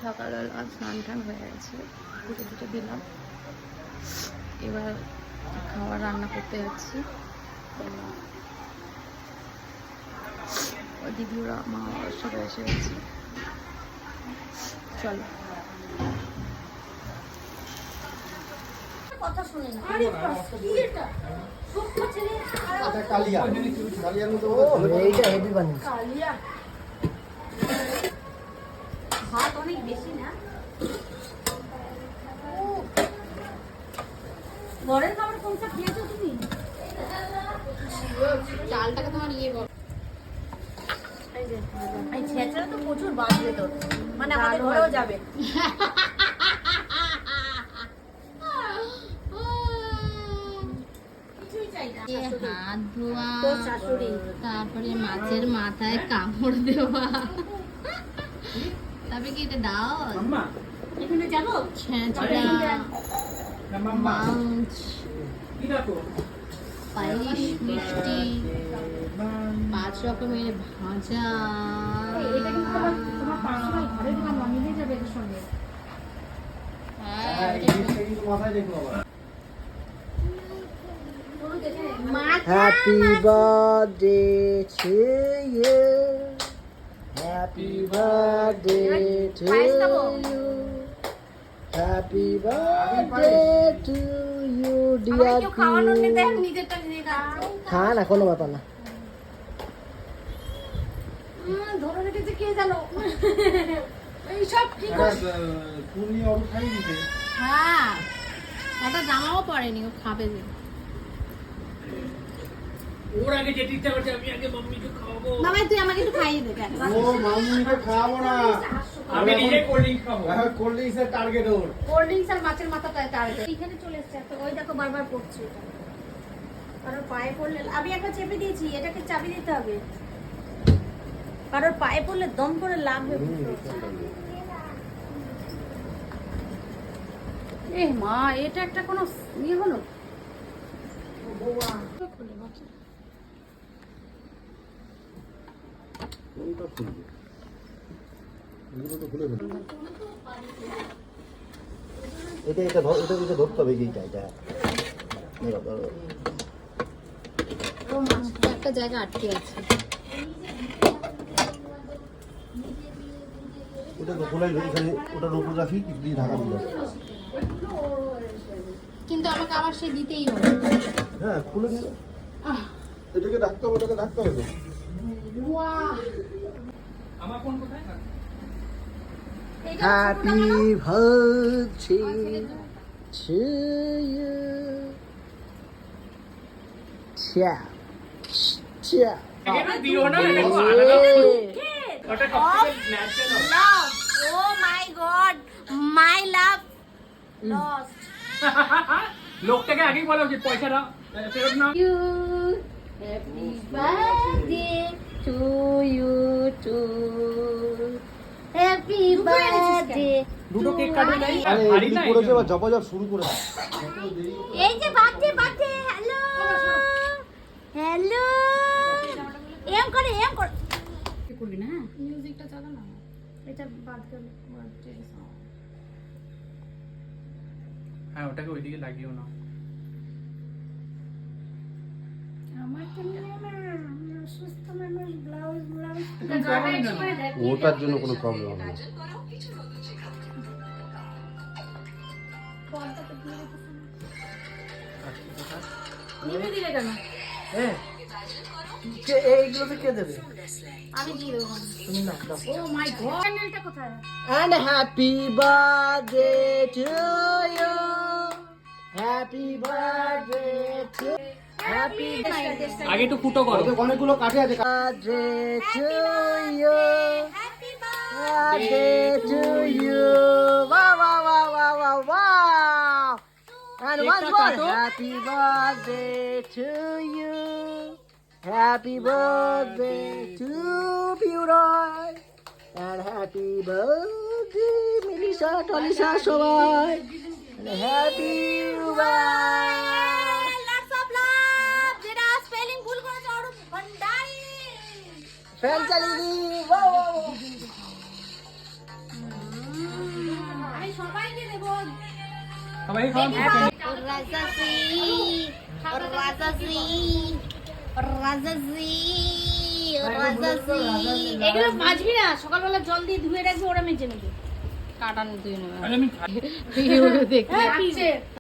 সকালবেলা স্নান টান হয়ে গেছে, পুজো টুজো দিলাম, এবার খাবার রান্না করতে যাচ্ছি। দিদি ওরা মা সবাই এসে গেছে, চলো। কথা শুনে না, আরে কি এটা সূক্ষ্ম ছেলে আটা কালিয়া কালিয়ার মতো এইটা হেভি বানিয়েছে। কালিয়া ভাত অনেক বেশি না, ঘরের খাবার কোনটা খেয়েছো তুমি? চালটাকে তোমার ইয়ে বল, এই ছেঁচড়া তো প্রচুর বাজবে তোর, মানে আমাদের ঘরেও যাবে। কিছুই চাই না, হাত ধোয়া, তোর শাশুড়ি তারপরে মাছের মাথায় কামড় দেওয়া, তবে কি এটা দাও এখানে যাবো ছেঁচড়া, মাছ, পায়েস, মিষ্টি, 5 রকমের ভাজা। এটা কিন্তু তোমার পার্সোনাল ঘরে তোমার মিলে যাবে এর সঙ্গে। হ্যাঁ, মাথায় দেখো আবার। Happy birthday to you. Happy birthday to you. Happy birthday to you, dear খান, কোনো ব্যাপার না। ধরে রেখেছে কে জানো, এইসব কি পূর্ণি অরু খাই দিতে। হ্যাঁ, একটা জামাও পরেনি, ও খাবে যে। ওর আগে যেতে ইচ্ছা করছে, আমি আগে মাম্মিকে খাওয়াবো। মামা তুই আমাকে একটু খাইয়ে দে কেন? ও মামুনিকে খাওয়াবো না, আমি নিজে কোল্ড ড্রিঙ্কস খাবো। কোল্ড ড্রিঙ্কসের টার্গেট ওর। কোল্ড ড্রিঙ্কস আর মাছের মাথাটা টার্গেট। এইখানে চলে এসেছে একটা, ওই দেখো বারবার পড়ছে এটা। কারোর পায়ে পড়লে আমি একটা চেপে দিয়েছি, এটাকে চাবি দিতে হবে। কারোর পায়ে পড়লে দম করে লাগবে। এ মা, এটা একটা কোনো ইয়ে হলো? কোনটা খুলবে? এগুলো তো খুলে ফেলবে। এটা ধরতে হবে, এইটা একটা জায়গা আটকে আছে। ওটা তো খোলাই এখানে, ওটার উপর রাখি দিয়ে ঢাকা দিলাম। কিন্তু আমাকে আবার সে দিতেই হবে। হ্যাঁ খুলে দিল, এটাকে ঢাকতে হবে, ওটাকে ঢাকতে হবে। আমার ফোন কোথায়? Happy birthday to you. Ciao. Ciao. এখানে দিও না, এটা তো ওটা কপি ন্যাচারাল। লাভ, ও মাই গড, মাই লাভ লস্ট। লোকটাকে আগেই বলা উচিত, পয়সা দাও, ফেরত নাও। You, happy birthday to you too. Happy birthday. দুটো কেক কাটে নাই, আরে ভারী এদিক না করেছে, এবার জপাজপ শুরু করে দাও। এই যে বাজে বাজে, হ্যালো হ্যালো, এম করে কি করবি না? মিউজিকটা চালা না। এটা বাদ করে বার্থডে সং। হ্যাঁ, ওটাকে ওইদিকে লাগিও না। আমার তো নিয়ে না, সুস্থ মানুষ ব্লাউজ ওটার জন্য কোনো প্রবলেম হবে না। নিবে দিলে কেন? হ্যাঁ, এইগুলো কে দেবে? আমি দিয়ে দেবো। তুমি না দাও। ও মাই গড, চ্যানেলটা কোথায়? And happy birthday to you. Happy birthday to happy আগে একটু ফুটো করো। ওতে অনেকগুলো কাঠে আছে। birthday to you. Happy Birthday to you. Wow, wow, wow, wow, wow, wow. And once more. Happy birthday to you. Happy birthday to Buroy. And happy birthday, Melissa, Tolisa, সবাই. And happy birthday. Lots of love. যেটা spelling ভুল করেছে ওর ভন্ডারি। Fan চালিয়ে দি। Wow, wow, wow. সবাই খাওয়ান এগুলো ভাজবি না, সকালবেলা জল দিয়ে ধুয়ে রাখবি, ওরা মেজে নেবে। কাটানো তুই নেবে আরে আমি দেখতে হ্যাঁ,